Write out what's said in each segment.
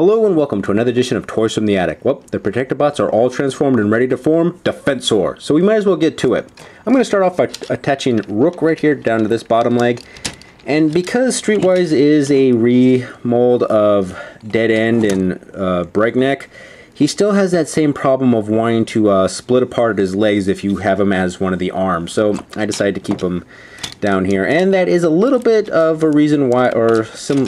Hello and welcome to another edition of Toys from the Attic. Well, the protector bots are all transformed and ready to form defensor, so we might as well get to it. I'm going to start off by attaching Rook right here down to this bottom leg. And because Streetwise is a remold of Dead End and Breakneck, he still has that same problem of wanting to split apart his legs if you have him as one of the arms. So I decided to keep him down here, and that is a little bit of a reason why, or some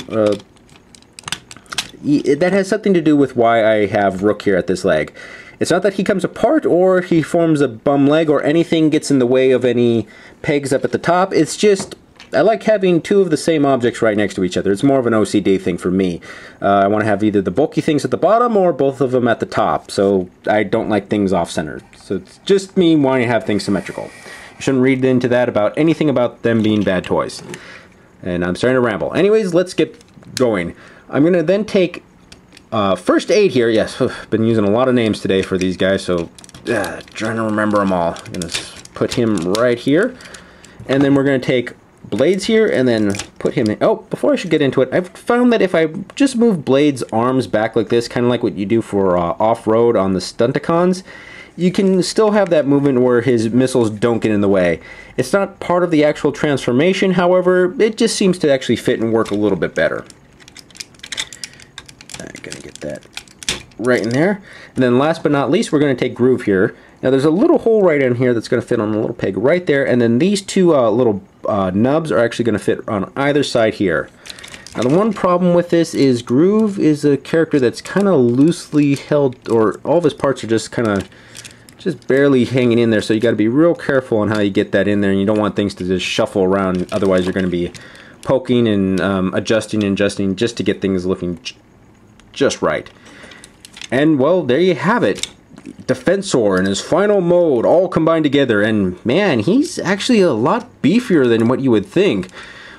that has something to do with why I have Rook here at this leg. It's not that he comes apart or he forms a bum leg or anything gets in the way of any pegs up at the top. It's just I like having two of the same objects right next to each other. It's more of an OCD thing for me. I want to have either the bulky things at the bottom or both of them at the top, so I don't like things off-center. So it's just me wanting to have things symmetrical. You shouldn't read into that about anything about them being bad toys. And I'm starting to ramble. Anyways, let's get going. I'm going to then take first aid here. Yes, been using a lot of names today for these guys, so trying to remember them all. I'm going to put him right here. And then we're going to take Blades here and then put him in. Oh, before I should get into it, I've found that if I just move Blades' arms back like this, kind of like what you do for off-road on the Stunticons, you can still have that movement where his missiles don't get in the way. It's not part of the actual transformation, however, it just seems to actually fit and work a little bit better. I'm gonna get that right in there. And then last but not least, we're gonna take Groove here. Now there's a little hole right in here that's gonna fit on a little peg right there, and then these two little nubs are actually gonna fit on either side here. Now the one problem with this is Groove is a character that's kind of loosely held, or all of his parts are just kind of just barely hanging in there, so you got to be real careful on how you get that in there, and you don't want things to just shuffle around, otherwise you're going to be poking and adjusting and adjusting just to get things looking just right. And well, there you have it. Defensor in his final mode all combined together, and man, he's actually a lot beefier than what you would think.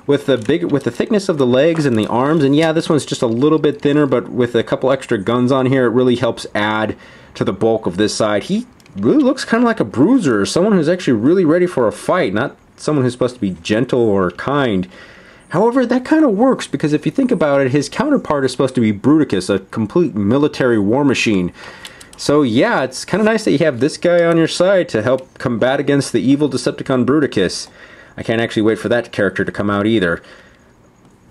With the thickness of the legs and the arms, and yeah, this one's just a little bit thinner, but with a couple extra guns on here, it really helps add to the bulk of this side. He really looks kind of like a bruiser, someone who's actually really ready for a fight, not someone who's supposed to be gentle or kind. However, that kind of works, because if you think about it, his counterpart is supposed to be Bruticus, a complete military war machine. So yeah, it's kind of nice that you have this guy on your side to help combat against the evil Decepticon Bruticus. I can't actually wait for that character to come out either.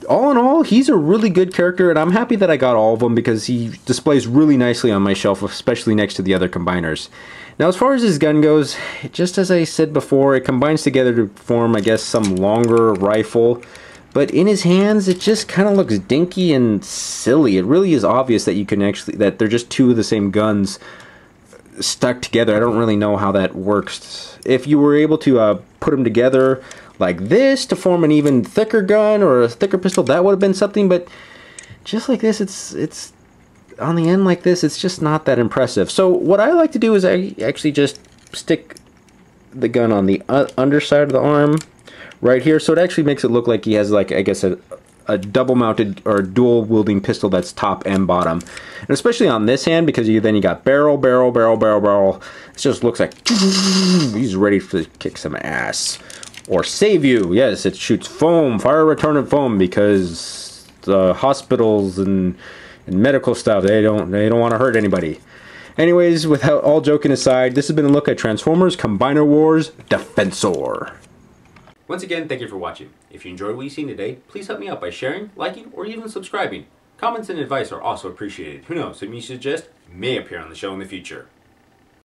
All in all, he's a really good character, and I'm happy that I got all of them because he displays really nicely on my shelf, especially next to the other combiners. Now, as far as his gun goes, just as I said before, it combines together to form, I guess, some longer rifle. But in his hands, it just kind of looks dinky and silly. It really is obvious that you can actually, that they're just two of the same guns stuck together. I don't really know how that works. If you were able to put them together like this to form an even thicker gun or a thicker pistol, that would have been something, but just like this, it's on the end like this, it's just not that impressive. So what I like to do is I actually just stick the gun on the underside of the arm right here, so it actually makes it look like he has, like, I guess a double mounted or dual wielding pistol that's top and bottom. And especially on this hand, because then you got barrel, barrel, barrel, barrel, barrel. It just looks like he's ready to kick some ass or save you. Yes, it shoots foam, fire retardant foam, because the hospitals and medical stuff, they don't want to hurt anybody. Anyways, without all joking aside, this has been a look at Transformers Combiner Wars Defensor. Once again, thank you for watching. If you enjoyed what you've seen today, please help me out by sharing, liking, or even subscribing. Comments and advice are also appreciated. Who knows, some you suggest may appear on the show in the future.